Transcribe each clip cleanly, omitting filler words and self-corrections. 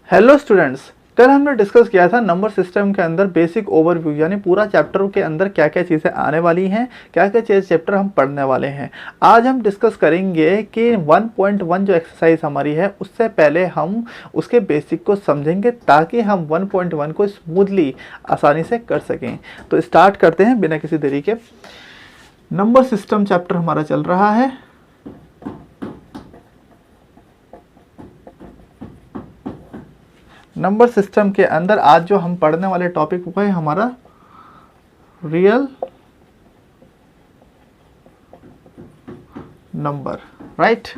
Hello students, कल हमने discuss किया था नंबर सिस्टम के अंदर बेसिक ओवरव्यू, यानी पूरा चैप्टर के अंदर क्या क्या चीज़ें आने वाली हैं, क्या क्या चैप्टर हम पढ़ने वाले हैं। आज हम डिस्कस करेंगे कि 1.1 जो एक्सरसाइज हमारी है उससे पहले हम उसके बेसिक को समझेंगे ताकि हम 1.1 को स्मूथली आसानी से कर सकें। तो स्टार्ट करते हैं बिना किसी देरी के। नंबर सिस्टम चैप्टर हमारा चल रहा है। नंबर सिस्टम के अंदर आज जो हम पढ़ने वाले टॉपिक वो है हमारा real number. Right,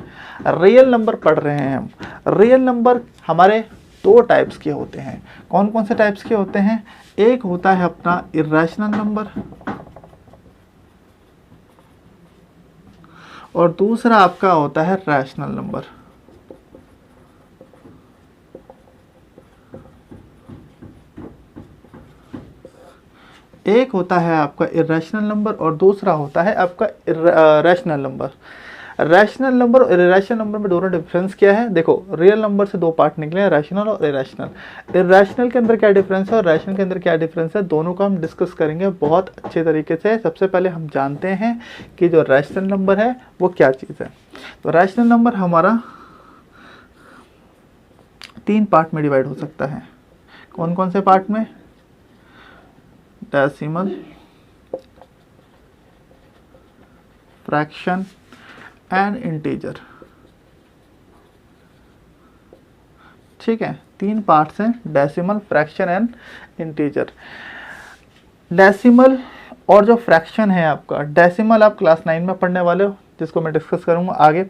real number पढ़ रहे हैं हम। रियल नंबर हमारे दो टाइप्स के होते हैं। कौन कौन से टाइप्स के होते हैं? एक होता है अपना इरेशनल नंबर और दूसरा आपका होता है रैशनल नंबर। एक होता है आपका इरेशनल नंबर और दूसरा होता है आपका रैशनल नंबर। रैशनल नंबर और इरेशनल नंबर में दोनों डिफरेंस क्या है? देखो, रियल नंबर से दो पार्ट निकले हैं, रैशनल और इरेशनल। इरेशनल के अंदर क्या डिफरेंस है और रैशनल के अंदर क्या डिफरेंस है, दोनों का हम डिस्कस करेंगे बहुत अच्छे तरीके से। सबसे पहले हम जानते हैं कि जो रैशनल नंबर है वो क्या चीज़ है। तो रैशनल नंबर हमारा 3 पार्ट में डिवाइड हो सकता है। कौन कौन से पार्ट में? Decimal, fraction and integer. ठीक है, 3 पार्ट्स हैं, decimal, fraction and integer. Decimal और जो फ्रैक्शन है आपका, डेसिमल आप क्लास 9 में पढ़ने वाले हो, जिसको मैं डिस्कस करूंगा आगे।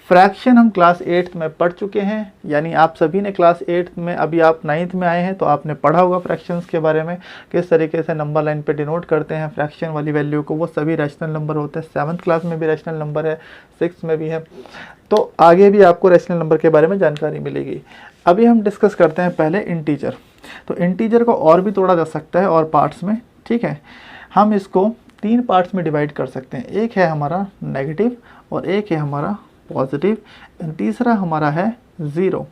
फ्रैक्शन हम क्लास 8 में पढ़ चुके हैं, यानी आप सभी ने क्लास 8 में, अभी आप 9th में आए हैं तो आपने पढ़ा होगा फ्रैक्शंस के बारे में, किस तरीके से नंबर लाइन पे डिनोट करते हैं फ्रैक्शन वाली वैल्यू को। वो सभी रैशनल नंबर होते हैं। 7th क्लास में भी रैशनल नंबर है, 6th में भी है, तो आगे भी आपको रैशनल नंबर के बारे में जानकारी मिलेगी। अभी हम डिस्कस करते हैं पहले इंटीजर। तो इंटीजर को और भी तोड़ा जा सकता है और पार्ट्स में। ठीक है, हम इसको 3 पार्ट्स में डिवाइड कर सकते हैं। एक है हमारा नेगेटिव और एक है हमारा पॉजिटिव, तीसरा हमारा है ज़ीरो।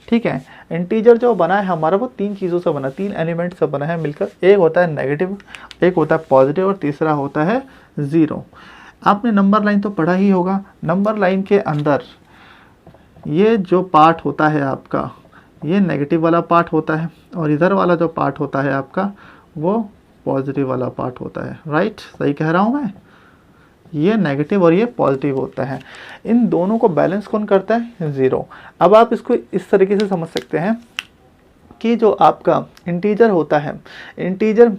ठीक है, इंटीजर जो बना है हमारा वो 3 चीज़ों से बना, 3 एलिमेंट से बना है मिलकर। एक होता है नेगेटिव, एक होता है पॉजिटिव और तीसरा होता है ज़ीरो। आपने नंबर लाइन तो पढ़ा ही होगा। नंबर लाइन के अंदर ये जो पार्ट होता है आपका, ये नेगेटिव वाला पार्ट होता है और इधर वाला जो पार्ट होता है आपका वो पॉजिटिव वाला पार्ट होता है। राइट, सही कह रहा हूँ मैं? ये नेगेटिव और ये पॉजिटिव होता है। इन दोनों को बैलेंस कौन करता है? ज़ीरो। अब आप इसको इस तरीके से समझ सकते हैं कि जो आपका इंटीजर होता है, इंटीजर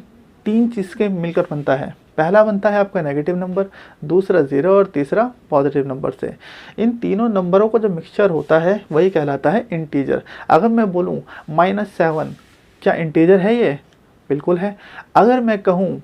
3 चीज़ के मिलकर बनता है। पहला बनता है आपका नेगेटिव नंबर, दूसरा ज़ीरो और तीसरा पॉजिटिव नंबर से। इन तीनों नंबरों का जो मिक्सचर होता है वही कहलाता है इंटीजर। अगर मैं बोलूँ -7, क्या इंटीजर है ये? बिल्कुल है। अगर मैं कहूँ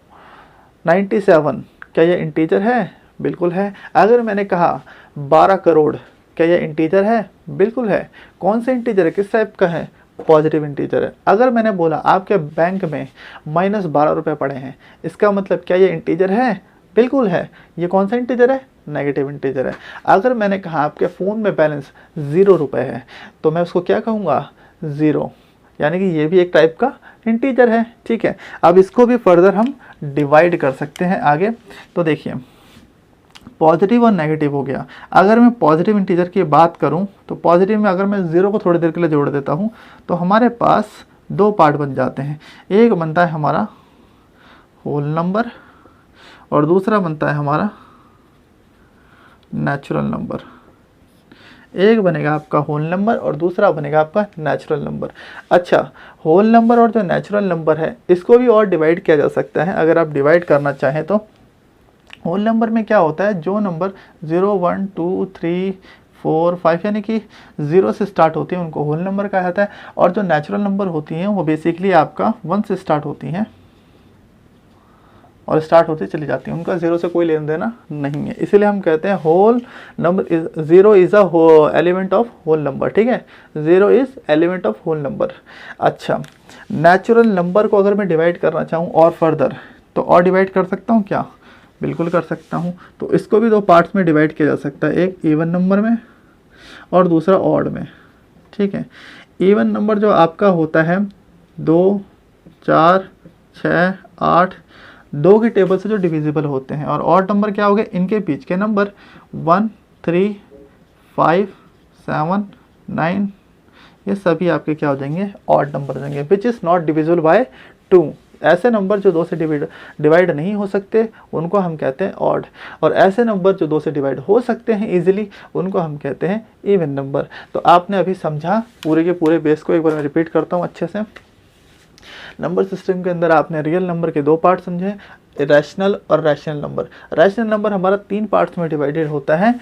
97, क्या यह इंटीजर है? बिल्कुल है। अगर मैंने कहा 12 करोड़, क्या यह इंटीजर है? बिल्कुल है। कौन सा इंटीजर है? किस टाइप का है? पॉजिटिव इंटीजर है। अगर मैंने बोला आपके बैंक में -12 रुपये पड़े हैं, इसका मतलब क्या ये इंटीजर है? बिल्कुल है। ये कौन सा इंटीजर है? नेगेटिव इंटीजर है। अगर मैंने कहा आपके फ़ोन में बैलेंस 0 रुपये है, तो मैं उसको क्या कहूँगा? ज़ीरो। यानी कि ये भी एक टाइप का इंटीजर है। ठीक है, अब इसको भी फर्दर हम डिवाइड कर सकते हैं आगे। तो देखिए, पॉजिटिव और नेगेटिव हो गया। अगर मैं पॉजिटिव इंटीजर की बात करूं तो पॉजिटिव में अगर मैं ज़ीरो को थोड़ी देर के लिए जोड़ देता हूं तो हमारे पास 2 पार्ट बन जाते हैं। एक बनता है हमारा होल नंबर और दूसरा बनता है हमारा नेचुरल नंबर। एक बनेगा आपका होल नंबर और दूसरा बनेगा आपका नेचुरल नंबर। अच्छा, होल नंबर और जो नेचुरल नंबर है इसको भी और डिवाइड किया जा सकता है। अगर आप डिवाइड करना चाहें तो होल नंबर में क्या होता है, जो नंबर 0, 1, 2, 3, 4, 5 यानी कि 0 से स्टार्ट होती हैं उनको होल नंबर कहा जाता है। और जो नेचुरल नंबर होती हैं वो बेसिकली आपका 1 से स्टार्ट होती हैं और स्टार्ट होती चली जाती हैं, उनका 0 से कोई लेन देना नहीं है। इसीलिए हम कहते हैं whole number is 0 is a element of whole number. ठीक है, 0 is element of whole number. अच्छा, नेचुरल नंबर को अगर मैं डिवाइड करना चाहूँ और फर्दर, तो और डिवाइड कर सकता हूँ क्या? बिल्कुल कर सकता हूँ। तो इसको भी 2 पार्ट्स में डिवाइड किया जा सकता है, एक इवन नंबर में और दूसरा ऑड में। ठीक है, इवन नंबर जो आपका होता है 2, 4, 6, 8, 2 के टेबल से जो डिविजिबल होते हैं। और ऑड नंबर क्या हो गए, इनके बीच के नंबर 1, 3, 5, 7, 9, ये सभी आपके क्या हो जाएंगे, ऑड नंबर हो जाएंगे, which is not divisible by 2। ऐसे नंबर जो 2 से डिवाइड नहीं हो सकते उनको हम कहते हैं ऑड, और ऐसे नंबर जो 2 से डिवाइड हो सकते हैं इजीली उनको हम कहते हैं इवन नंबर। तो आपने अभी समझा पूरे के पूरे बेस को, एक बार मैं रिपीट करता हूँ अच्छे से। नंबर सिस्टम के अंदर आपने रियल नंबर के 2 पार्ट समझे, रैशनल और रैशनल नंबर। रैशनल नंबर हमारा 3 पार्ट्स में डिवाइडेड होता है,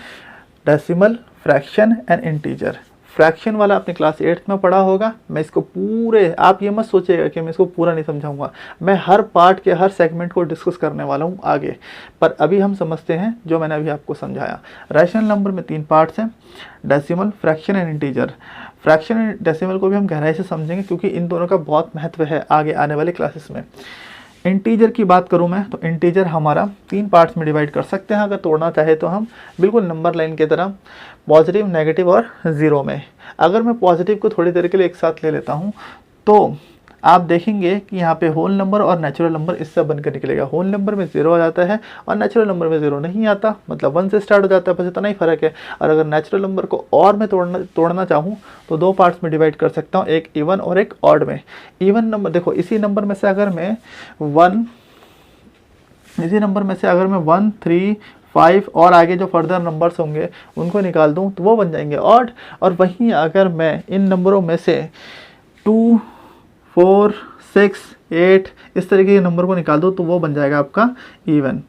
decimal, fraction and integer. Fraction वाला आपने क्लास 8th में पढ़ा होगा। मैं इसको पूरे, आप ये मत सोचिएगा कि मैं इसको पूरा नहीं समझाऊंगा, मैं हर पार्ट के हर सेगमेंट को डिस्कस करने वाला हूँ आगे, पर अभी हम समझते हैं जो मैंने अभी आपको समझाया। रैशनल नंबर में 3 पार्ट्स हैं, decimal, fraction and integer. Fraction and decimal को भी हम गहराई से समझेंगे क्योंकि इन दोनों का बहुत महत्व है आगे आने वाले क्लासेस में। इंटीजर की बात करूं मैं तो इंटीजर हमारा 3 पार्ट्स में डिवाइड कर सकते हैं अगर तोड़ना चाहे तो हम, बिल्कुल नंबर लाइन की तरह, पॉजिटिव, नेगेटिव और ज़ीरो में। अगर मैं पॉजिटिव को थोड़ी देर के लिए एक साथ ले लेता हूं तो आप देखेंगे कि यहाँ पे होल नंबर और नेचुरल नंबर इससे बनकर निकलेगा। होल नंबर में 0 आ जाता है और नेचुरल नंबर में 0 नहीं आता, मतलब 1 से स्टार्ट हो जाता है, बस इतना ही फ़र्क है। और अगर नेचुरल नंबर को और मैं तोड़ना चाहूँ तो 2 पार्ट्स में डिवाइड कर सकता हूँ, एक इवन और एक ऑड में। इवन नंबर देखो, इसी नंबर में से अगर मैं 1, 3, 5 और आगे जो फर्दर नंबर्स होंगे उनको निकाल दूं तो वो बन जाएंगे ऑड। और वहीं अगर मैं इन नंबरों में से 2, 4, 6, 8 इस तरीके के नंबर को निकाल दो तो वो बन जाएगा आपका इवन।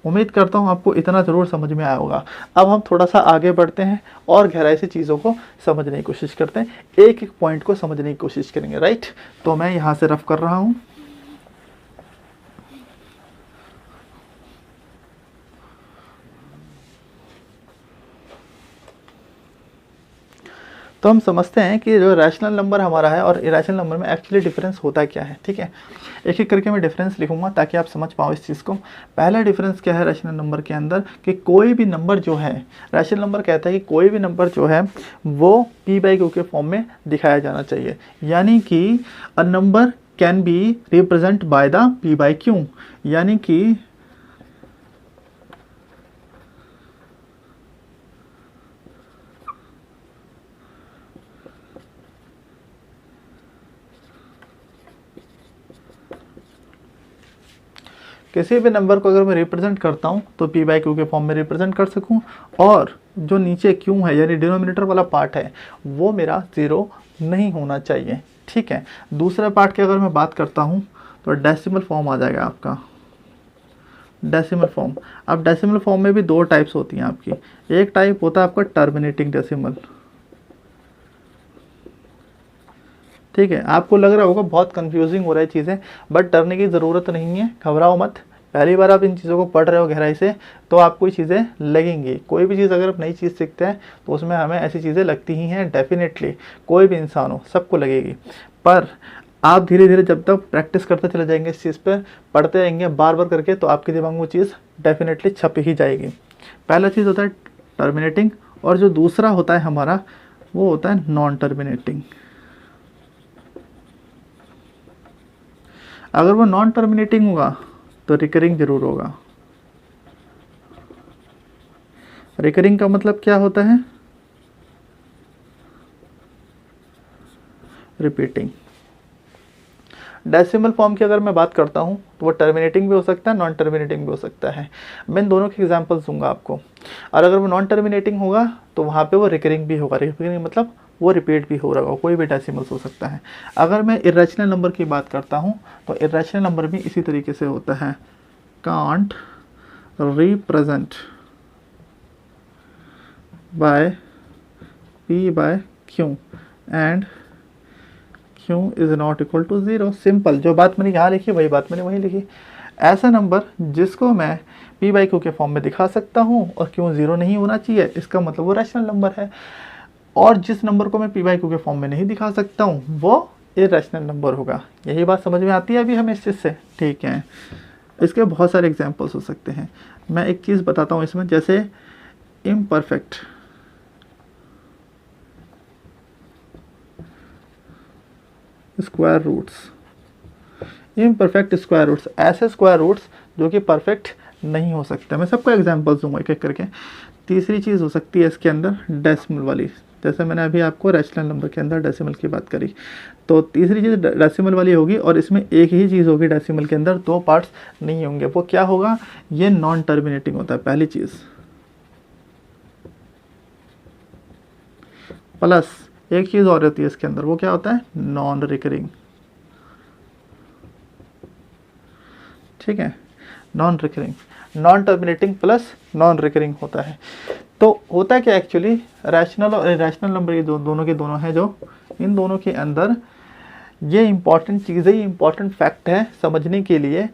उम्मीद करता हूँ आपको इतना ज़रूर समझ में आया होगा। अब हम थोड़ा सा आगे बढ़ते हैं और गहराई से चीज़ों को समझने की कोशिश करते हैं, एक एक पॉइंट को समझने की कोशिश करेंगे, राइट। तो मैं यहाँ से रफ कर रहा हूँ। तो हम समझते हैं कि जो रैशनल नंबर हमारा है और इरेशनल नंबर में एक्चुअली डिफरेंस होता क्या है, ठीक है। एक एक करके मैं डिफरेंस लिखूंगा ताकि आप समझ पाओ इस चीज़ को। पहला डिफरेंस क्या है रैशनल नंबर के अंदर, कि कोई भी नंबर जो है, रैशनल नंबर कहता है कि कोई भी नंबर जो है वो p/q के फॉर्म में दिखाया जाना चाहिए, यानी कि a number can be represent by the p/q, यानी कि किसी भी नंबर को अगर मैं रिप्रेजेंट करता हूँ तो p/q के फॉर्म में रिप्रेजेंट कर सकूँ, और जो नीचे q है यानी डिनोमिनेटर वाला पार्ट है वो मेरा 0 नहीं होना चाहिए, ठीक है। दूसरा पार्ट की अगर मैं बात करता हूँ तो डेसिमल फॉर्म आ जाएगा आपका, डेसिमल फॉर्म। अब डेसिमल फॉर्म में भी 2 टाइप्स होती हैं आपकी। एक टाइप होता है आपका टर्मिनेटिंग डेसिमल, ठीक है। आपको लग रहा होगा बहुत कंफ्यूजिंग हो रहा है चीज़ें, बट डरने की ज़रूरत नहीं है, घबराओ मत। पहली बार आप इन चीज़ों को पढ़ रहे हो गहराई से तो आपको ये चीज़ें लगेंगी। कोई भी चीज़ अगर आप नई चीज़ सीखते हैं तो उसमें हमें ऐसी चीज़ें लगती ही हैं, डेफिनेटली, कोई भी इंसान हो सबको लगेगी। पर आप धीरे धीरे जब तक प्रैक्टिस करते चले जाएंगे इस चीज़ पर, पढ़ते रहेंगे बार बार करके, तो आपके दिमाग में वो चीज़ डेफिनेटली छप ही जाएगी। पहला चीज़ होता है टर्मिनेटिंग, और जो दूसरा होता है हमारा वो होता है नॉन टर्मिनेटिंग। अगर वो नॉन टर्मिनेटिंग होगा तो रिकरिंग जरूर होगा। रिकरिंग का मतलब क्या होता है, रिपीटिंग। डेसिमल फॉर्म की अगर मैं बात करता हूँ तो वो टर्मिनेटिंग भी हो सकता है, नॉन टर्मिनेटिंग भी हो सकता है। मैं इन दोनों के एग्जांपल्स दूंगा आपको। और अगर वो नॉन टर्मिनेटिंग होगा तो वहाँ पे वो रिकरिंग भी होगा। रिकरिंग मतलब वो रिपीट भी हो रहा होगा, कोई भी डेसिमल्स हो सकता है। अगर मैं इरेशनल नंबर की बात करता हूँ तो इरेशनल नंबर भी इसी तरीके से होता है, can't represent by p/q and q is not equal to 0। Simple, जो बात मैंने यहाँ लिखी वही बात मैंने वहीं लिखी। ऐसा नंबर जिसको मैं p/q के फॉर्म में दिखा सकता हूँ और q 0 नहीं होना चाहिए, इसका मतलब वो रैशनल नंबर है। और जिस नंबर को मैं p/q के फॉर्म में नहीं दिखा सकता हूँ वो इरेशनल नंबर होगा। यही बात समझ में आती है अभी हमें इस चीज़ से, ठीक है। इसके बहुत सारे एग्जांपल्स हो सकते हैं। मैं एक चीज़ बताता हूँ इसमें, जैसे imperfect square roots, imperfect square roots, ऐसे स्क्वायर रूट्स जो कि परफेक्ट नहीं हो सकते। मैं सबको एग्जांपल्स दूंगा एक एक करके। तीसरी चीज़ हो सकती है इसके अंदर डेसिमल वाली, जैसे मैंने अभी आपको रैशनल नंबर के अंदर डेसिमल की बात करी, तो तीसरी चीज़ डेसिमल वाली होगी और इसमें एक ही चीज़ होगी डेसिमल के अंदर, दो पार्ट्स नहीं होंगे। वो क्या होगा, ये नॉन टर्मिनेटिंग होता है पहली चीज़, प्लस एक चीज़ और होती है इसके अंदर, वो क्या होता है, नॉन रिकरिंग। ठीक है, non recurring, non terminating plus non recurring होता है। तो होता क्या एक्चुअली, रैशनल और इरेशनल नंबर ये दोनों के दोनों हैं, जो इन दोनों के अंदर ये इंपॉर्टेंट चीज़ है, ये इंपॉर्टेंट फैक्ट है समझने के लिए।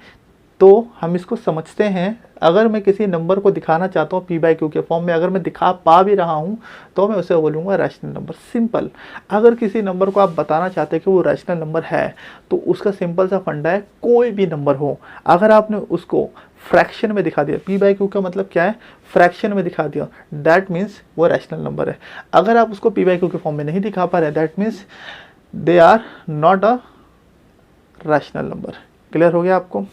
तो हम इसको समझते हैं, अगर मैं किसी नंबर को दिखाना चाहता हूँ p/q के फॉर्म में, अगर मैं दिखा पा भी रहा हूँ तो मैं उसे बोलूँगा रैशनल नंबर, सिंपल। अगर किसी नंबर को आप बताना चाहते हैं कि वो रैशनल नंबर है, तो उसका सिंपल सा फंडा है, कोई भी नंबर हो, अगर आपने उसको फ्रैक्शन में दिखा दिया, p/q का मतलब क्या है, फ्रैक्शन में दिखा दिया, दैट मीन्स वो रैशनल नंबर है। अगर आप उसको p/q के फॉर्म में नहीं दिखा पा रहे, that means they are not a rational number. Clear हो गया आपको।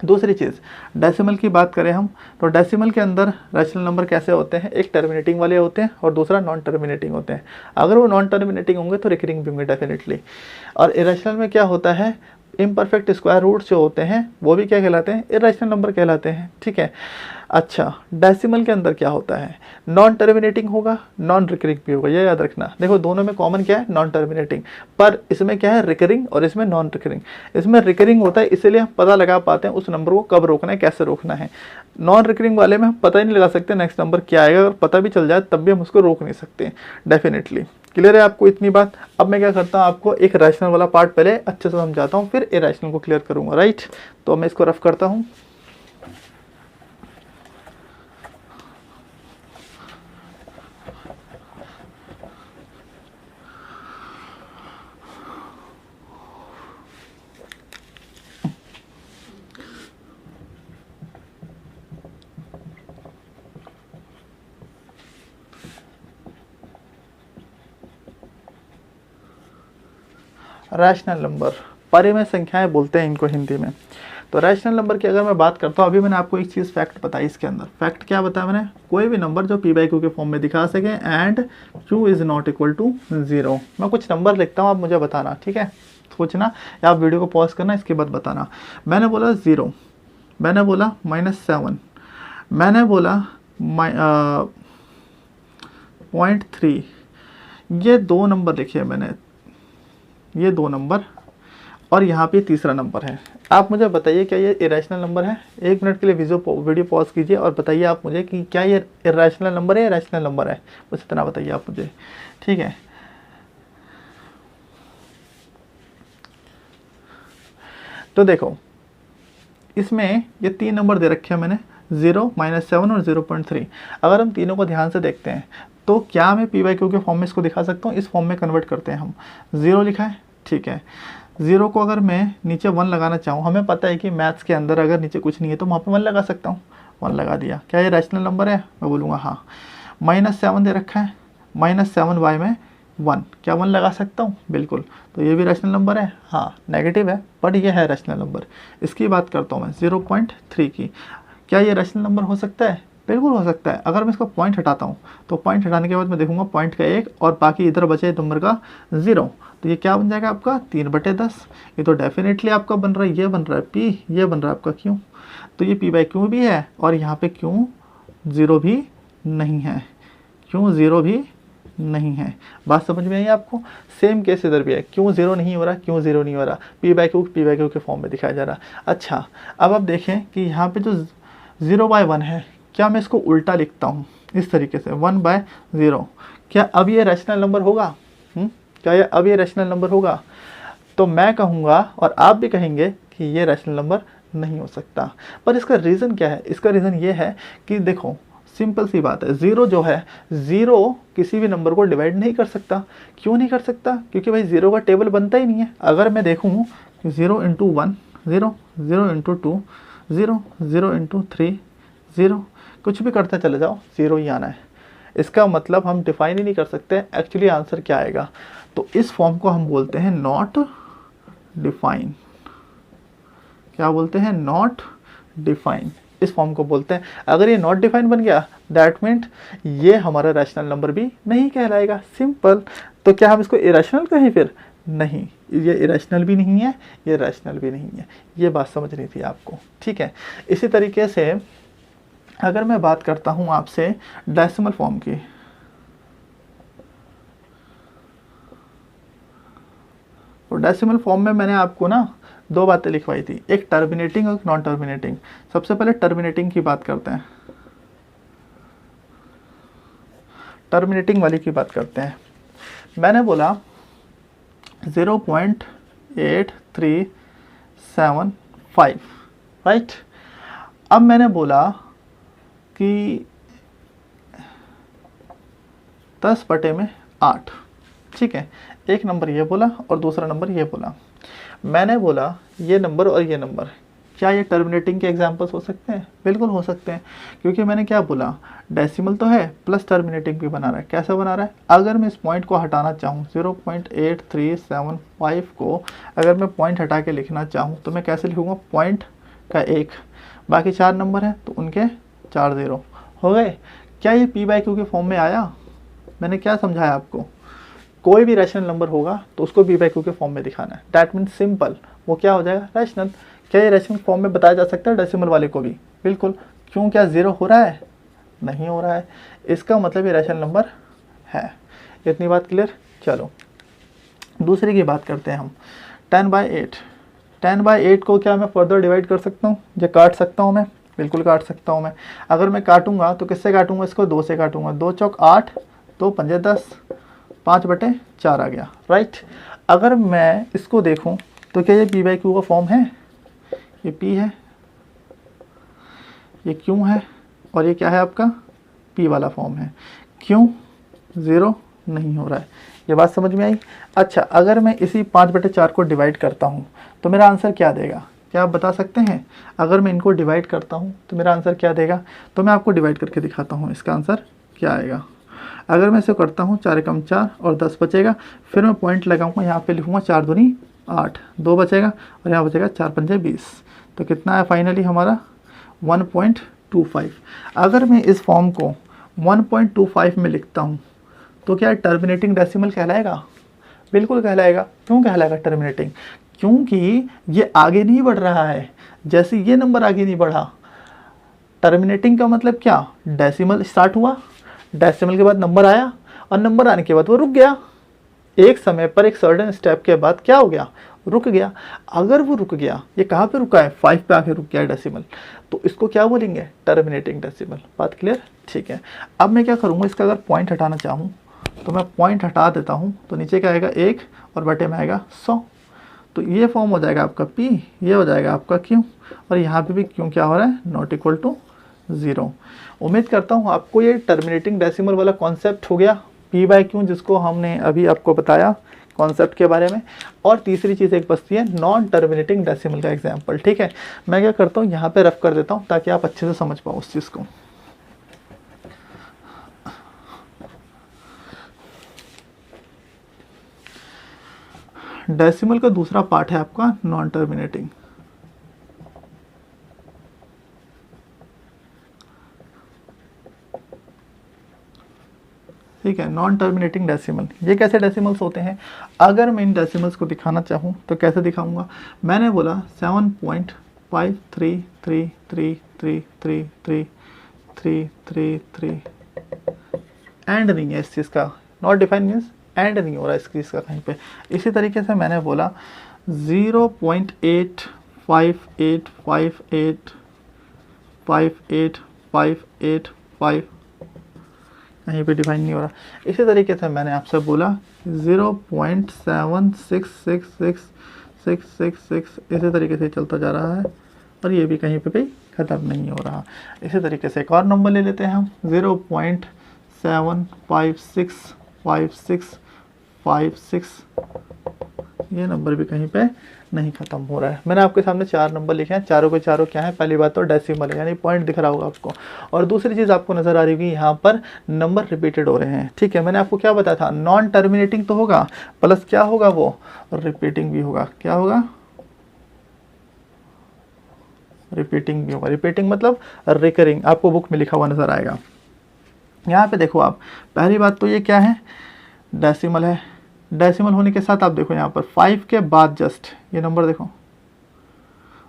दूसरी चीज़, डेसिमल की बात करें हम, तो डेसिमल के अंदर रैशनल नंबर कैसे होते हैं, एक टर्मिनेटिंग वाले होते हैं और दूसरा नॉन टर्मिनेटिंग होते हैं। अगर वो नॉन टर्मिनेटिंग होंगे तो रिकरिंग भी होंगे डेफिनेटली। और इरेशनल में क्या होता है, इम्परफेक्ट स्क्वायर रूट्स जो होते हैं वो भी क्या कहलाते हैं, इरेशनल नंबर कहलाते हैं। ठीक है, अच्छा डेसिमल के अंदर क्या होता है, नॉन टर्मिनेटिंग होगा, नॉन रिकरिंग भी होगा, ये याद रखना। देखो दोनों में कॉमन क्या है, नॉन टर्मिनेटिंग, पर इसमें क्या है, रिकरिंग और इसमें नॉन रिकरिंग। इसमें रिकरिंग होता है इसलिए हम पता लगा पाते हैं उस नंबर को कब रोकना है, कैसे रोकना है। नॉन रिकरिंग वाले में हम पता ही नहीं लगा सकते नेक्स्ट नंबर क्या आएगा, अगर पता भी चल जाए तब भी हम उसको रोक नहीं सकते डेफिनेटली। क्लियर है आपको इतनी बात। अब मैं क्या करता हूँ, आपको एक रैशनल वाला पार्ट पहले अच्छे से समझाता हूँ, फिर इरेशनल को क्लियर करूँगा, राइट। तो मैं इसको रफ करता हूँ। रैशनल नंबर, परिमेय संख्याएं बोलते हैं इनको हिंदी में। तो रैशनल नंबर की अगर मैं बात करता हूँ, अभी मैंने आपको एक चीज़ फैक्ट बताई इसके अंदर। फैक्ट क्या बताया मैंने, कोई भी नंबर जो p/q के फॉर्म में दिखा सके and q is not equal to 0। मैं कुछ नंबर लिखता हूँ, आप मुझे बताना, ठीक है, सोचना या आप वीडियो को पॉज करना, इसके बाद बताना। मैंने बोला 0, मैंने बोला -7, मैंने बोला 0.3, ये दो नंबर लिखे मैंने, ये दो नंबर, और यहाँ पे तीसरा नंबर है। आप मुझे बताइए क्या ये इरेशनल नंबर है। एक मिनट के लिए वीडियो पॉज कीजिए और बताइए आप मुझे कि क्या ये इरेशनल नंबर है या रैशनल नंबर है, बस इतना बताइए आप मुझे, ठीक है। तो देखो इसमें ये तीन नंबर दे रखे हैं मैंने, 0, -7 और 0.3। अगर हम तीनों को ध्यान से देखते हैं तो क्या मैं p/q के फॉर्म में इसको दिखा सकता हूँ, इस फॉर्म में कन्वर्ट करते हैं हम। 0 लिखा है, ठीक है, 0 को अगर मैं नीचे 1 लगाना चाहूँ, हमें पता है कि मैथ्स के अंदर अगर नीचे कुछ नहीं है तो वहाँ पे 1 लगा सकता हूँ, 1 लगा दिया। क्या ये रैशनल नंबर है, मैं बोलूँगा हाँ। -7 दे रखा है, -7 बाय में 1, क्या 1 लगा सकता हूँ, बिल्कुल। तो ये भी रैशनल नंबर है, हाँ नेगेटिव है बट ये है रैशनल नंबर। इसकी बात करता हूँ मैं 0.3 की, क्या ये रैशनल नंबर हो सकता है, बिल्कुल हो सकता है। अगर मैं इसका पॉइंट हटाता हूँ तो पॉइंट हटाने के बाद मैं देखूंगा पॉइंट का 1 और बाकी इधर बचे नंबर का 0, तो ये क्या बन जाएगा आपका 3/10। ये तो डेफिनेटली आपका बन रहा है, ये बन रहा है p, ये बन रहा है आपका q, तो ये p/q भी है और यहाँ पे q 0 भी नहीं है, q 0 भी नहीं है। बात समझ में आई आपको। सेम केस इधर भी है, क्यों 0 नहीं हो रहा, क्यों 0 नहीं हो रहा, p/q के फॉर्म में दिखाया जा रहा। अच्छा अब आप देखें कि यहाँ पे जो 0/1 है, क्या मैं इसको उल्टा लिखता हूँ इस तरीके से 1/0, क्या अब ये रैशनल नंबर होगा, क्या ये अब ये रैशनल नंबर होगा? तो मैं कहूँगा और आप भी कहेंगे कि ये रैशनल नंबर नहीं हो सकता। पर इसका रीज़न क्या है? इसका रीज़न ये है कि देखो सिंपल सी बात है, 0 जो है, 0 किसी भी नंबर को डिवाइड नहीं कर सकता। क्यों नहीं कर सकता? क्योंकि भाई 0 का टेबल बनता ही नहीं है। अगर मैं देखूँ 0 × 1 0, 0 × 2 0, 0 × 3 0, कुछ भी करते चले जाओ 0 ही आना है। इसका मतलब हम डिफाइन ही नहीं कर सकते एक्चुअली आंसर क्या आएगा। तो इस फॉर्म को हम बोलते हैं नॉट डिफाइन। क्या बोलते हैं? Not define. इस फॉर्म को बोलते हैं। अगर ये नॉट डिफाइन बन गया दैट मीन्स ये हमारा रैशनल नंबर भी नहीं कहलाएगा। सिंपल। तो क्या हम इसको इरेशनल कहें? फिर नहीं, ये इरेशनल भी नहीं है, ये रैशनल भी नहीं है। ये बात समझनी थी आपको, ठीक है। इसी तरीके से अगर मैं बात करता हूं आपसे डेसिमल फॉर्म की, तो डेसिमल फॉर्म में मैंने आपको ना दो बातें लिखवाई थी, एक टर्मिनेटिंग और नॉन टर्मिनेटिंग। सबसे पहले टर्मिनेटिंग की बात करते हैं, टर्मिनेटिंग वाली की बात करते हैं। मैंने बोला 0.8375, राइट। अब मैंने बोला कि 10/8, ठीक है। एक नंबर ये बोला और दूसरा नंबर ये बोला। मैंने बोला ये नंबर और ये नंबर, क्या ये टर्मिनेटिंग के एग्जांपल्स हो सकते हैं? बिल्कुल हो सकते हैं, क्योंकि मैंने क्या बोला, डेसिमल तो है प्लस टर्मिनेटिंग भी बना रहा है। कैसे बना रहा है? अगर मैं इस पॉइंट को हटाना चाहूँ 0.8375 को अगर मैं पॉइंट हटा के लिखना चाहूँ तो मैं कैसे लिखूँगा? पॉइंट का 1, बाकी 4 नंबर हैं तो उनके 4 0 हो गए। क्या ये p/q के फॉर्म में आया? मैंने क्या समझाया आपको? कोई भी रैशनल नंबर होगा तो उसको p/q के फॉर्म में दिखाना है। दैट मीन्स सिंपल, वो क्या हो जाएगा? रैशनल। क्या ये रैशनल फॉर्म में बताया जा सकता है डेसिमल वाले को भी? बिल्कुल। क्यों? क्या 0 हो रहा है? नहीं हो रहा है। इसका मतलब ये रैशनल नंबर है। इतनी बात क्लियर? चलो दूसरी की बात करते हैं हम। 10/8, 10/8 को क्या मैं फर्दर डिवाइड कर सकता हूँ या काट सकता हूँ? मैं बिल्कुल काट सकता हूँ। मैं अगर मैं काटूंगा तो किससे काटूंगा? इसको 2 से काटूंगा। 2 चौक 8, 2 पंजे 10, 5/4 आ गया, राइट। अगर मैं इसको देखूं तो क्या ये p/q का फॉर्म है? ये p है, ये q है और ये क्या है आपका? p वाला फॉर्म है। क्यों 0 नहीं हो रहा है? ये बात समझ में आई? अच्छा, अगर मैं इसी 5/4 को डिवाइड करता हूँ तो मेरा आंसर क्या देगा? क्या आप बता सकते हैं? अगर मैं इनको डिवाइड करता हूँ तो मेरा आंसर क्या देगा? तो मैं आपको डिवाइड करके दिखाता हूँ इसका आंसर क्या आएगा। अगर मैं इसे करता हूँ 4 एकम 4 और 10 बचेगा, फिर मैं पॉइंट लगाऊंगा, यहाँ पे लिखूंगा 4 दूनी 8, 2 बचेगा और यहाँ बचेगा 4 पंजे 20। तो कितना है फाइनली हमारा? 1.25। अगर मैं इस फॉर्म को 1.25 में लिखता हूँ तो क्या टर्मिनेटिंग डेसिमल कहलाएगा? बिल्कुल कहलाएगा। क्यों कहलाएगा टर्मिनेटिंग? क्योंकि ये आगे नहीं बढ़ रहा है, जैसे ये नंबर आगे नहीं बढ़ा। टर्मिनेटिंग का मतलब क्या? डेसिमल स्टार्ट हुआ, डेसिमल के बाद नंबर आया और नंबर आने के बाद वो रुक गया। एक समय पर एक सर्टेन स्टेप के बाद क्या हो गया? रुक गया। अगर वो रुक गया, ये कहाँ पे रुका है? 5 पे आके रुक गया डेसिमल, तो इसको क्या बोलेंगे? Terminating decimal. बात क्लियर? ठीक है। अब मैं क्या करूँगा, इसका अगर पॉइंट हटाना चाहूँ तो मैं पॉइंट हटा देता हूँ, तो नीचे क्या आएगा? 1 और बटे में आएगा 100। तो ये फॉर्म हो जाएगा आपका p, ये हो जाएगा आपका q, और यहाँ पे भी q क्या हो रहा है? Not equal to 0। उम्मीद करता हूँ आपको ये टर्मिनेटिंग डेसिमल वाला कॉन्सेप्ट हो गया, p/q, जिसको हमने अभी आपको बताया कॉन्सेप्ट के बारे में। और तीसरी चीज़ एक बचती है नॉन टर्मिनेटिंग डेसिमल का एग्जाम्पल, ठीक है। मैं क्या करता हूँ, यहाँ पे रफ कर देता हूँ ताकि आप अच्छे से समझ पाओ उस चीज़ को। डेसिमल का दूसरा पार्ट है आपका नॉन टर्मिनेटिंग। ठीक है, नॉन टर्मिनेटिंग डेसिमल। ये कैसे डेसिमल्स होते हैं? अगर मैं इन डेसिमल्स को दिखाना चाहूँ तो कैसे दिखाऊंगा? मैंने बोला 7.5333333333 एंड नहीं है इस चीज़ का। नॉट डिफाइन मीन्स एंड नहीं हो रहा इस चीज़ का कहीं पे। इसी तरीके से मैंने बोला 0.8588585585 कहीं पे डिफाइन नहीं हो रहा। इसी तरीके से मैंने आपसे बोला 0.766666, इसी तरीके से चलता जा रहा है और ये भी कहीं पे भी ख़त्म नहीं हो रहा। इसी तरीके से एक और नंबर ले लेते हैं हम 0.7565656 ये नंबर भी कहीं पे नहीं खत्म हो रहा है। मैंने आपके सामने 4 नंबर लिखे हैं, चारों के चारों क्या है, पहली बात तो डेसिमल है, यानी पॉइंट दिख रहा होगा आपको। और दूसरी चीज़ आपको नज़र आ रही होगी यहाँ पर नंबर रिपीटेड हो रहे हैं, ठीक है। मैंने आपको क्या बताया था, नॉन टर्मिनेटिंग तो होगा, प्लस क्या होगा, वो रिपीटिंग भी होगा। क्या होगा, रिपीटिंग भी होगा। रिपीटिंग मतलब रिकरिंग, आपको बुक में लिखा हुआ नज़र आएगा। यहाँ पे देखो आप, पहली बात तो ये क्या है, डेसिमल है। डेसिमल होने के साथ आप देखो यहाँ पर 5 के बाद जस्ट ये नंबर देखो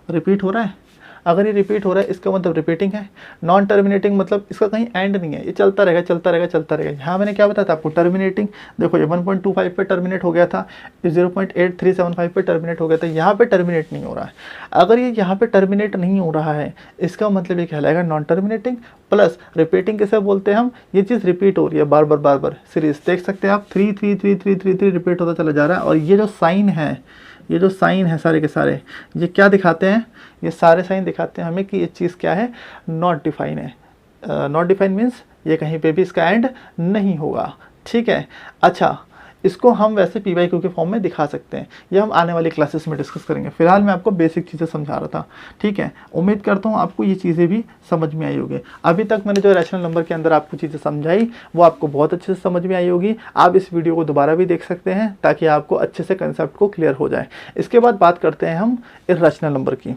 रिपीट हो रहा है। अगर ये रिपीट हो रहा है इसका मतलब रिपीटिंग है। नॉन टर्मिनेटिंग मतलब इसका कहीं एंड नहीं है, ये चलता रहेगा चलता रहेगा चलता रहेगा। यहाँ मैंने क्या बताया था आपको, टर्मिनेटिंग, देखो ये 1.25 पे टर्मिनेट हो गया था, ये 0.8375 पे टर्मिनेट हो गया था, यहाँ पे टर्मिनेट नहीं हो रहा है। अगर ये यहाँ पे टर्मिनेट नहीं हो रहा है इसका मतलब ये कहलाएगा नॉन टर्मिनेटिंग। प्लस रिपीटिंग किसे बोलते हैं हम, ये चीज़ रिपीट हो रही है बार बार सीरीज, देख सकते हैं आप 3 3 3 3 3 3 रिपीट होता चला जा रहा है। और ये जो साइन है, ये जो साइन है सारे के सारे, ये क्या दिखाते हैं, ये सारे साइन दिखाते हैं हमें कि ये चीज़ क्या है, नॉट डिफाइन है। नॉट डिफाइन मीन्स ये कहीं पे भी इसका एंड नहीं होगा, ठीक है। अच्छा, इसको हम वैसे पी बाई क्यू के फॉर्म में दिखा सकते हैं, ये हम आने वाली क्लासेस में डिस्कस करेंगे। फिलहाल मैं आपको बेसिक चीज़ें समझा रहा था, ठीक है। उम्मीद करता हूँ आपको ये चीज़ें भी समझ में आई होगी। अभी तक मैंने जो रैशनल नंबर के अंदर आपको चीज़ें समझाई वो आपको बहुत अच्छे से समझ में आई होगी। आप इस वीडियो को दोबारा भी देख सकते हैं ताकि आपको अच्छे से कंसेप्ट को क्लियर हो जाए। इसके बाद बात करते हैं हम इर्रेशनल नंबर की।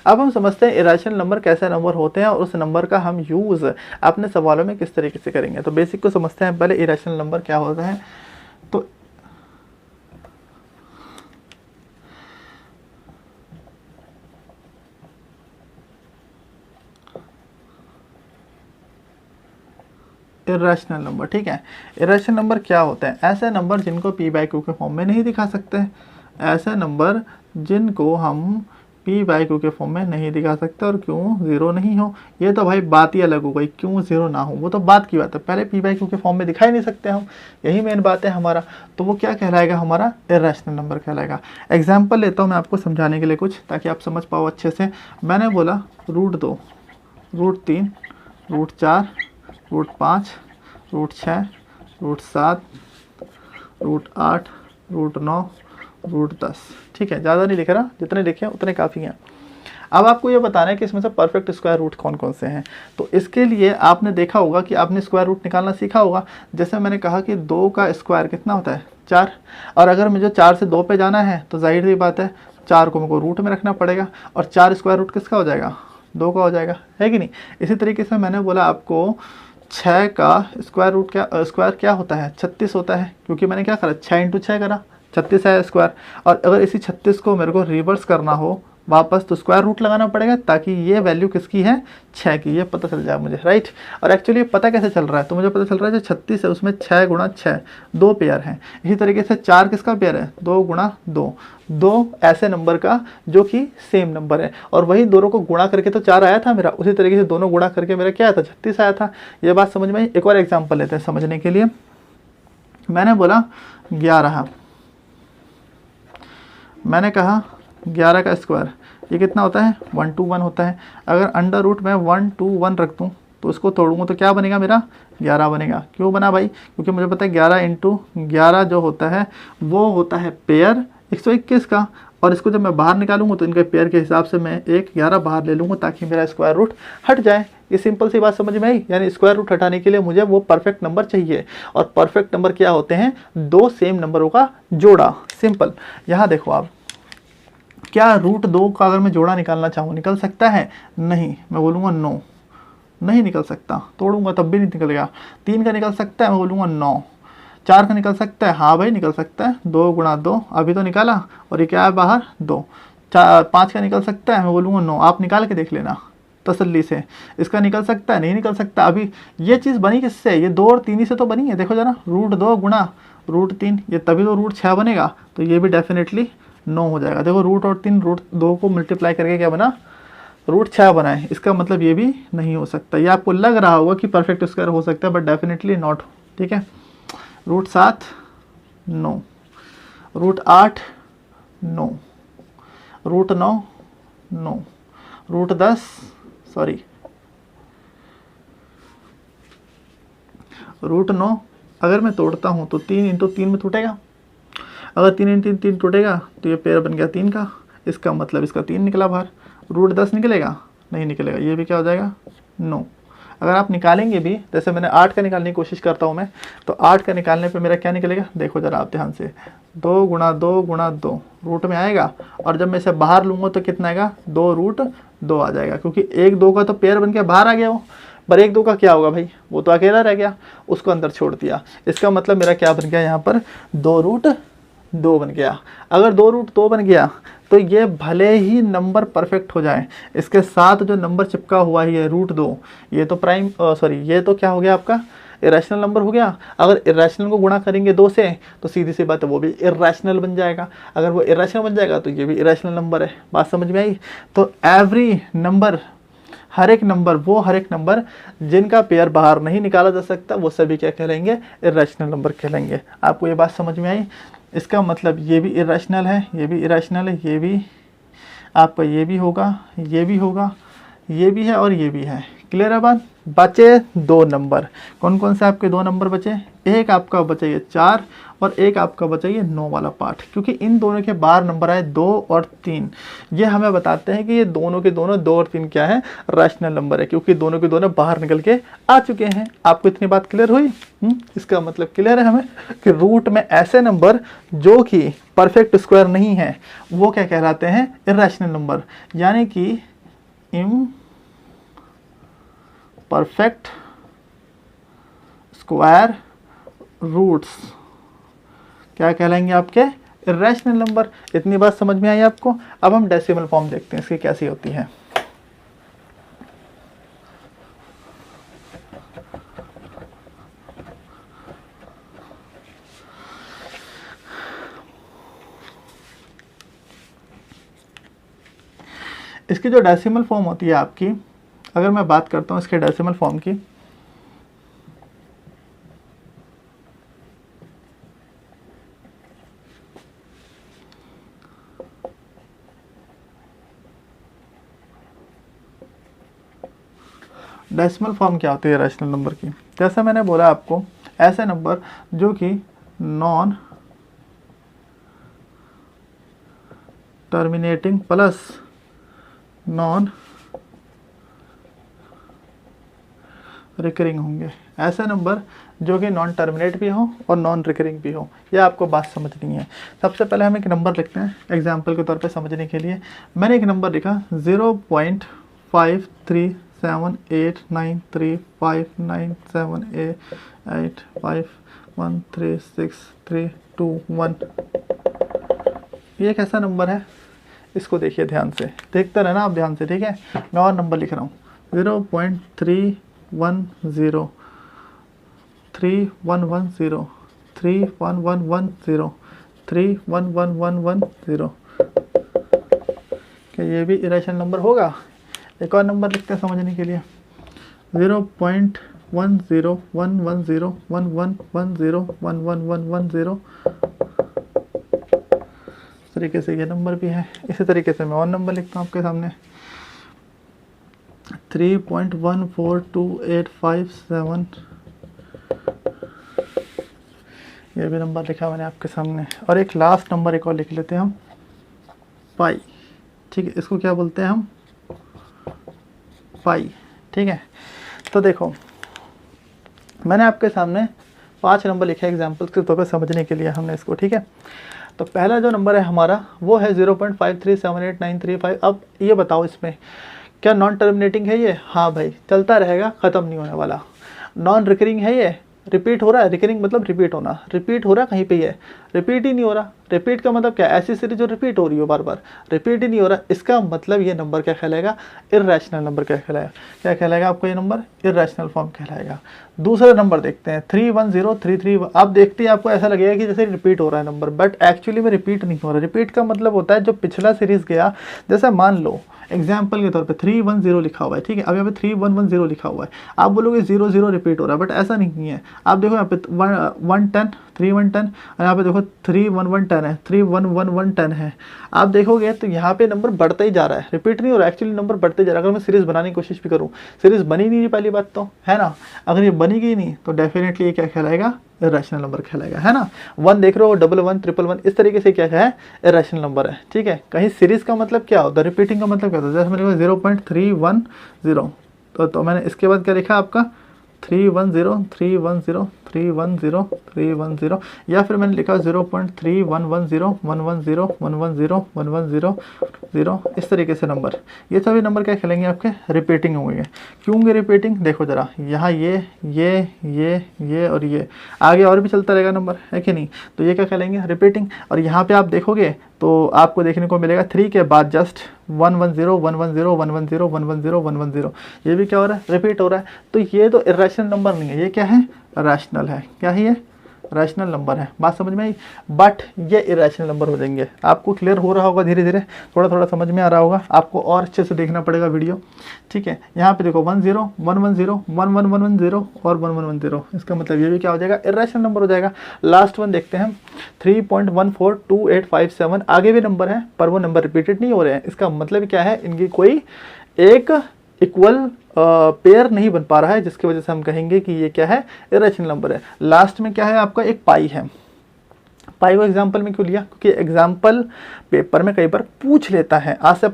अब हम समझते हैं इरेशनल नंबर कैसे नंबर होते हैं और उस नंबर का हम यूज़ अपने सवालों में किस तरीके से करेंगे। तो बेसिक को समझते हैं पहले, इरेशनल नंबर क्या होता है। तो इरेशनल नंबर, ठीक है। इरेशनल नंबर क्या होते हैं, ऐसे नंबर जिनको पी बाई क्यू के फॉर्म में नहीं दिखा सकते, ऐसे नंबर जिनको हम पी बाई क्यू के फॉर्म में नहीं दिखा सकते। और क्यों ज़ीरो नहीं हो, ये तो भाई बात ही अलग हो गई, क्यों ज़ीरो ना हो वो तो बात की बात है। पहले पी बाई क्यू के फॉर्म में दिखा ही नहीं सकते हम, यही मेन बात है हमारा। तो वो क्या कहलाएगा, हमारा इरेशनल नंबर कहलाएगा। एग्जाम्पल लेता हूँ मैं आपको समझाने के लिए कुछ, ताकि आप समझ पाओ अच्छे से। मैंने बोला √2, √3, √4, √5, √6, √7, √8, √9, √10, ठीक है। ज़्यादा नहीं लिख रहा, जितने लिखे उतने काफ़ी हैं। अब आपको ये बताना है कि इसमें से परफेक्ट स्क्वायर रूट कौन कौन से हैं। तो इसके लिए आपने देखा होगा कि आपने स्क्वायर रूट निकालना सीखा होगा। जैसे मैंने कहा कि 2 का स्क्वायर कितना होता है, 4। और अगर मुझे 4 से 2 पे जाना है तो जाहिर सी बात है 4 को मुझको रूट में रखना पड़ेगा, और 4 स्क्वायर रूट किसका हो जाएगा, 2 का हो जाएगा, है कि नहीं। इसी तरीके से मैंने बोला आपको 6 का स्क्वायर क्या होता है, 36 होता है, क्योंकि मैंने क्या करा, 6 × 6 करा, 36 है स्क्वायर। और अगर इसी 36 को मेरे को रिवर्स करना हो वापस, तो स्क्वायर रूट लगाना पड़ेगा, ताकि ये वैल्यू किसकी है, 6 की, ये पता चल जाए मुझे, राइट। और एक्चुअली पता कैसे चल रहा है, तो मुझे पता चल रहा है जो 36 है उसमें 6 × 6 2 पेयर हैं। इसी तरीके से 4 किसका पेयर है, 2 × 2, 2 ऐसे नंबर का जो कि सेम नंबर है। और वही दोनों को गुणा करके तो 4 आया था मेरा, उसी तरीके से दोनों गुणा करके मेरा क्या आया था, 36 आया था। ये बात समझ में आई। एक और एग्जाम्पल लेते हैं समझने के लिए। मैंने बोला 11, मैंने कहा 11 का स्क्वायर ये कितना होता है, 1 to 1 होता है। अगर अंडर रूट में 1 to 1 रख दूँ तो उसको तोड़ूंगा तो क्या बनेगा, मेरा 11 बनेगा। क्यों बना भाई, क्योंकि मुझे पता है 11 × 11 जो होता है वो होता है पेयर 121 का। और इसको जब मैं बाहर निकालूंगा तो इनके पेयर के हिसाब से मैं 11 बाहर ले लूँगा, ताकि मेरा स्क्वायर रूट हट जाए। ये सिंपल सी बात समझ में आई। यानी स्क्वायर रूट हटाने के लिए मुझे वो परफेक्ट नंबर चाहिए, और परफेक्ट नंबर क्या होते हैं, 2 सेम नंबरों का जोड़ा। सिंपल। यहाँ देखो आप, क्या √2 का अगर मैं जोड़ा निकालना चाहूँ निकल सकता है, नहीं, मैं बोलूँगा नो, नहीं निकल सकता। तोड़ूंगा तब भी नहीं निकलेगा। 3 का निकल सकता है, मैं बोलूँगा 9। 4 का निकल सकता है, हाँ भाई निकल सकता है, 2 × 2 अभी तो निकाला, और ये क्या है बाहर 2। 5 का निकल सकता है, मैं बोलूँगा 9। आप निकाल के देख लेना तसल्ली से। इसका निकल सकता है, नहीं निकल सकता। अभी ये चीज़ बनी किससे, ये 2 और 3 ही से तो बनी है। देखो जरा, √2 × √3, ये तभी तो √6 बनेगा, तो ये भी डेफिनेटली 9 हो जाएगा। देखो √2 और 3 को मल्टीप्लाई करके क्या बना, √6 बना है। इसका मतलब ये भी नहीं हो सकता। ये आपको लग रहा होगा कि परफेक्ट स्क्वायर हो सकता है, बट डेफिनेटली नॉट, ठीक है। √7 9, root 8 9, root 9 9, root 10 sorry root 9 अगर मैं तोड़ता हूँ तो 3 इंटू 3 में टूटेगा। अगर 3 इंटू 3 टूटेगा तो ये पेयर बन गया 3 का, इसका मतलब इसका 3 निकला बाहर। रूट 10 निकलेगा, नहीं निकलेगा, ये भी क्या हो जाएगा 9। अगर आप निकालेंगे भी, जैसे मैंने 8 का निकालने की कोशिश करता हूँ मैं, तो 8 का निकालने पे मेरा क्या निकलेगा, देखो ज़रा आप ध्यान से, 2 गुणा 2 गुणा 2 रूट में आएगा, और जब मैं इसे बाहर लूँगा तो कितना आएगा, 2 रूट 2 आ जाएगा, क्योंकि 1 2 का तो पेयर बन के बाहर आ गया वो, पर 1 2 का क्या होगा भाई, वो तो अकेला रह गया, उसको अंदर छोड़ दिया। इसका मतलब मेरा क्या बन गया यहाँ पर, 2 रूट 2 बन गया। अगर 2 रूट 2 बन गया तो ये भले ही नंबर परफेक्ट हो जाए, इसके साथ जो नंबर चिपका हुआ है रूट 2, ये तो प्राइम सॉरी ये तो क्या हो गया आपका इरेशनल नंबर हो गया। अगर इरेशनल को गुणा करेंगे 2 से तो सीधी सी बात है वो भी इरेशनल बन जाएगा। अगर वो इरेशनल बन जाएगा तो ये भी इरेशनल नंबर है। बात समझ में आई? तो एवरी नंबर, हर एक नंबर जिनका पेयर बाहर नहीं निकाला जा सकता वो सभी क्या कहलाएंगे, इरेशनल नंबर कहलाएंगे। आपको ये बात समझ में आई? इसका मतलब ये भी इरेशनल है, ये भी इरेशनल है, ये भी आपका ये भी होगा, ये भी होगा, ये भी है और ये भी है। क्लियर है बात? बचे 2 नंबर, कौन कौन से आपके 2 नंबर बचे? एक आपका बचा ये 4 और एक आपका बचा ये 9 वाला पार्ट, क्योंकि इन दोनों के बाहर नंबर आए 2 और 3। ये हमें बताते हैं कि ये दोनों के दोनों 2 और 3 क्या है, रैशनल नंबर है, क्योंकि दोनों के दोनों बाहर निकल के आ चुके हैं। आपको इतनी बात क्लियर हुई? इसका मतलब क्लियर है हमें कि रूट में ऐसे नंबर जो कि परफेक्ट स्क्वायर नहीं है वो क्या कहलाते हैं, इरेशनल नंबर, यानी कि परफेक्ट स्क्वायर रूट्स क्या कहलाएंगे आपके, इरेशनल नंबर। इतनी बात समझ में आई आपको? अब हम डेसिमल फॉर्म देखते हैं इसकी कैसी होती है। इसकी जो डेसिमल फॉर्म होती है आपकी, अगर मैं बात करता हूँ इसके डेसिमल फॉर्म की, डेसिमल फॉर्म क्या होती है रैशनल नंबर की? जैसे मैंने बोला आपको, ऐसे नंबर जो कि non terminating plus non recurring होंगे। ऐसे नंबर जो कि नॉन टर्मिनेट भी हो और नॉन रिकरिंग भी हो, ये आपको बात समझनी है। सबसे पहले हम एक नंबर लिखते हैं एग्जाम्पल के तौर पे समझने के लिए। मैंने एक नंबर लिखा 0.53789358513632 ये एक ऐसा नंबर है, इसको देखिए ध्यान से, देखते रहना आप ध्यान से, ठीक है? मैं और नंबर लिख रहा हूँ 0.310 3110 31110 31110। क्या ये भी इरेशनल नंबर होगा? एक और नंबर लिखते हैं समझने के लिए 0.1011011101110। इस तरीके से ये नंबर भी है। इसी तरीके से मैं और नंबर लिखता हूँ आपके सामने 3.142857। ये भी नंबर लिखा मैंने आपके सामने। और एक लास्ट नंबर एक और लिख लेते हैं हम, पाई, ठीक है? इसको क्या बोलते हैं हम, पाई, ठीक है? तो देखो मैंने आपके सामने 5 नंबर लिखे एग्जाम्पल के तौर पर समझने के लिए हमने इसको, ठीक है? तो पहला जो नंबर है हमारा वो है 0.5378935। अब ये बताओ इसमें क्या नॉन टर्मिनेटिंग है ये? हाँ भाई, चलता रहेगा, ख़त्म नहीं होने वाला। नॉन रिकरिंग है ये? रिपीट हो रहा है, रिकरिंग मतलब रिपीट होना, रिपीट हो रहा है कहीं पे, ये रिपीट ही नहीं हो रहा। रिपीट का मतलब क्या? ऐसी सीरीज जो रिपीट हो रही हो बार बार, रिपीट ही नहीं हो रहा। इसका मतलब ये नंबर क्या कहलाएगा, इरेशनल नंबर क्या कहलाएगा। क्या कहलाएगा आपको ये नंबर? इरेशनल फॉर्म कहलाएगा। दूसरा नंबर देखते हैं 31033। आप देखते हैं आपको ऐसा लगेगा कि जैसे रिपीट हो रहा है नंबर, बट एक्चुअली में रिपीट नहीं हो रहा। रिपीट का मतलब होता है जो पिछला सीरीज गया, जैसे मान लो एग्जाम्पल के तौर पे 310 लिखा हुआ है, ठीक है? अब यहाँ पे 3110 लिखा हुआ है, आप बोलोगे 00 रिपीट हो रहा है, बट ऐसा नहीं है। आप देखो यहाँ पे 110 3110 और यहाँ पे देखो 31110 है, 31110 है। आप देखोगे तो यहाँ पे नंबर बढ़ता ही जा रहा है, रिपीट नहीं हो रहा, एक्चुअली नंबर बढ़ते जा रहा है। अगर मैं सीरीज बनाने की कोशिश भी करूँ, सीरीज बनी नहीं पहली बात तो, है ना। अगर ये बनेगी नहीं तो डेफिनेटली ये क्या कहलाएगा, इरेशनल नंबर कहलाएगा, है ना। 1 देख रहे हो, 11 111 इस तरीके से क्या है, इरेशनल नंबर है, ठीक है। कहीं सीरीज का मतलब क्या होता है, रिपीटिंग का मतलब क्या होता है, जैसे मैंने 0.310 तो मैंने इसके बाद क्या लिखा आपका 310 310 310 310, या फिर मैंने लिखा 0.3110 110 110 110 0 इस तरीके से नंबर। ये सभी नंबर क्या खेलेंगे आपके, रिपीटिंग होंगे। क्यों होंगे रिपीटिंग, देखो जरा यहाँ ये और ये आगे और भी चलता रहेगा नंबर, है कि नहीं। तो ये क्या खेलेंगे, रिपीटिंग। और यहाँ पे आप देखोगे तो आपको देखने को मिलेगा 3 के बाद जस्ट 110 110 110 110 110, ये भी क्या हो रहा है, रिपीट हो रहा है। तो ये तो इरेशनल नंबर नहीं है, ये क्या है, रैशनल है। क्या है ये, रैशनल नंबर है। बात समझ में आई। बट ये इरेशनल नंबर हो जाएंगे। आपको क्लियर हो रहा होगा, धीरे धीरे थोड़ा थोड़ा समझ में आ रहा होगा, आपको और अच्छे से देखना पड़ेगा वीडियो, ठीक है। यहाँ पे देखो 10 110 11110 और 1110, इसका मतलब ये भी क्या हो जाएगा, इरेशनल नंबर हो जाएगा। लास्ट वन देखते हैं 3.142857, आगे भी नंबर है पर वो नंबर रिपीटेड नहीं हो रहे हैं। इसका मतलब क्या है, इनकी कोई एक इक्वल पेयर नहीं बन पा रहा है, जिसकी वजह से हम कहेंगे कि ये क्या है, इरेशनल नंबर है। लास्ट में क्या है आपका, एक पाई है। पाई को एग्जाम्पल में क्यों लिया, क्योंकि एग्जाम्पल पेपर में कई बार पूछ लेता है। आज से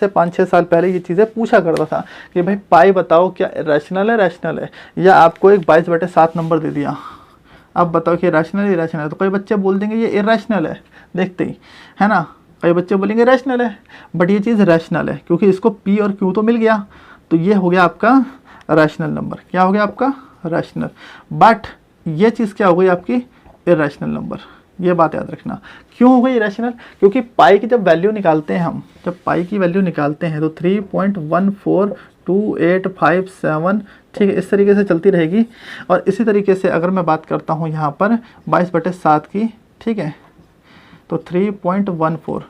5-6 साल पहले ये चीज़ें पूछा करता था कि भाई पाई बताओ क्या रैशनल है, रैशनल है, या आपको एक 22/7 नंबर दे दिया, अब बताओ कि रैशनल है, इरेशनल है। तो कई बच्चे बोल देंगे ये इरेशनल है, देखते ही, है ना। कई बच्चे बोलेंगे रैशनल है, बट ये चीज़ रैशनल है क्योंकि इसको पी और क्यू तो मिल गया, तो ये हो गया आपका रैशनल नंबर। क्या हो गया आपका, रैशनल। बट ये चीज़ क्या हो गई आपकी, इरेशनल नंबर। ये बात याद रखना। क्यों हो गई इरेशनल, क्योंकि पाई की जब वैल्यू निकालते हैं हम, जब पाई की वैल्यू निकालते हैं तो 3.142857, ठीक है, इस तरीके से चलती रहेगी। और इसी तरीके से अगर मैं बात करता हूँ यहाँ पर 22/7 की, ठीक है, तो 3.14,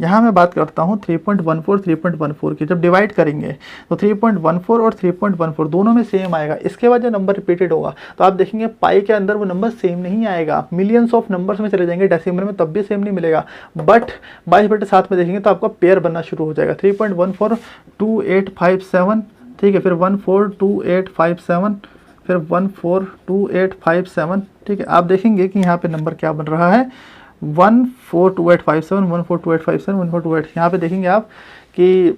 यहाँ मैं बात करता हूँ 3.14 की, जब डिवाइड करेंगे तो 3.14 और 3.14 दोनों में सेम आएगा। इसके बाद जो नंबर रिपीटेड होगा तो आप देखेंगे पाई के अंदर वो नंबर सेम नहीं आएगा, मिलियंस ऑफ नंबर्स में चले जाएंगे, डेसिमल में तब भी सेम नहीं मिलेगा। बट 22/7 में देखेंगे तो आपका पेयर बनना शुरू हो जाएगा, 3.142857, ठीक है, फिर 142857, फिर 142857, ठीक है। आप देखेंगे कि यहाँ पे नंबर क्या बन रहा है, 142857 142857 1428, यहाँ पे देखेंगे आप कि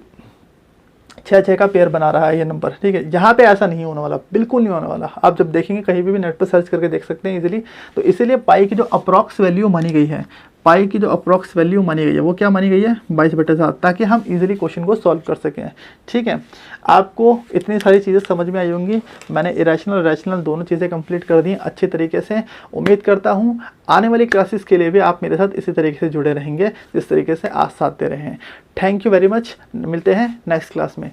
6 का पेयर बना रहा है ये नंबर, ठीक है। यहाँ पे ऐसा नहीं होने वाला, बिल्कुल नहीं होने वाला। आप जब देखेंगे कहीं भी नेट पर सर्च करके देख सकते हैं इजीली। तो इसीलिए पाई की जो अप्रॉक्स वैल्यू मानी गई है, पाई की जो अप्रॉक्स वैल्यू मानी गई है वो क्या मानी गई है, 22/7, ताकि हम इजीली क्वेश्चन को सॉल्व कर सकें, ठीक है। आपको इतनी सारी चीज़ें समझ में आई होंगी। मैंने इरेशनल और रैशनल दोनों चीज़ें कंप्लीट कर दी अच्छी तरीके से। उम्मीद करता हूँ आने वाली क्लासेस के लिए भी आप मेरे साथ इसी तरीके से जुड़े रहेंगे जिस तरीके से आज साथ दे रहे हैं। Thank you very much. मिलते हैं नेक्स्ट क्लास में।